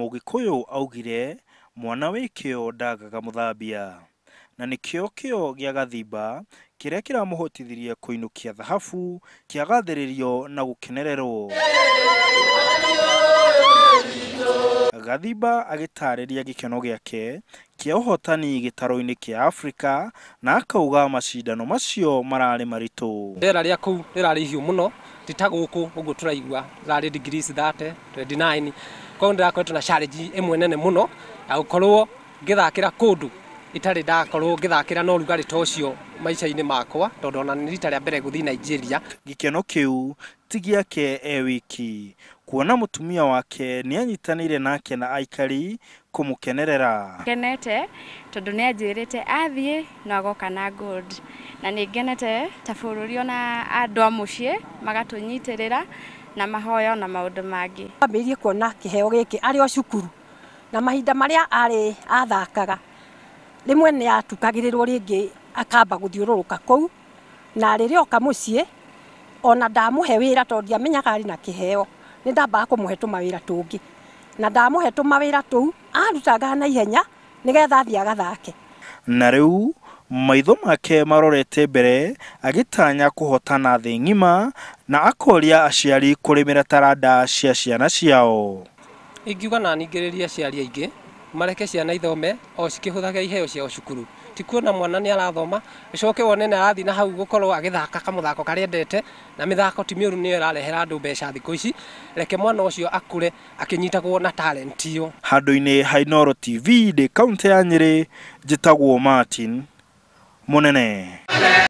Mũgĩkũyũ augire mwana wĩkĩo ndagaga mũthambia, na nĩkĩo kĩo gĩa Gathimba kĩrĩa kĩramũhotithirie kũinũkia thahabu kĩagathĩrĩrio na gũkenererwo. Gathimba agĩtarĩria gĩkeno gĩake kĩa ũhotani gĩtaro-inĩ kĩa Afrika na akauga macindano macio mararĩ maritũ. Rĩera rĩa kũu rĩrarĩ ihiũ mũno, ti ta gũkũ ũguo tũraigua rĩrarĩ degrees 30, 29. Koguo ndĩrakoretwo na challenge ĩmwe nene mũno ya gũkorwo ngĩthakĩra kũndũ itarĩ ndakorwo ngĩthakĩra na ũrugarĩ ta ũcio maica-inĩ makwa, tondũ ona nĩ rita rĩa mbere gũthiĩ Nigeria. Gĩkeno kĩu ti gĩake wiki, kuona mũtumia wake nĩ anyitanĩire nake na aikari kũmũkenerera. Ngenete tondũ nĩ anjĩrĩte athiĩ no agoka na gold, na nĩ ngenete ta bũrũri ona andũ a mũciĩ magatũnyitĩrĩra na mahoya na maũndũ mangĩ. Ambĩrĩrie kuona kĩheo gĩkĩ arĩ o cukuru, na mahinda marĩa arĩ athakaga rĩmwe nĩ atukagĩrĩrwo rĩngĩ akamba gũthiũrũrũka kũu, na rĩrĩa oka mũciĩ ona ndamũhe wĩra tondũ ndiamenyaga arĩ na kĩheo, nĩ ndambaga kũmũhe tũmawĩra tũngĩ, na ndamũhe tũmawĩra tũu arutaga na ihenya nĩgetha athiĩ agathake. Na rĩu maitho make marorete mbere agĩtanya kũhotana thĩ ng'ima na akoria aciari kũrĩmĩra taranda cia ciana ciao. Ingiuga na ningĩrĩria aciari aingĩ mareke ciana ithome o cikĩhũthaga iheo ciao cukuru. Ti kuona mwana nĩ arathoma gĩcoke wone nĩ arathiĩ na hau gũkorwo agĩthaka kamũthako karĩa endete, na mĩthako ti mĩũru nĩyo ĩrarehera andũ mbeca thikũ ici. Reke mwana ũcio akũre akĩnyitagwo na talent iyo. Handũ-inĩ ha Inooro TV ndĩ kaunti ya Nyĩrĩ, njĩtagwo Martin Mũnene.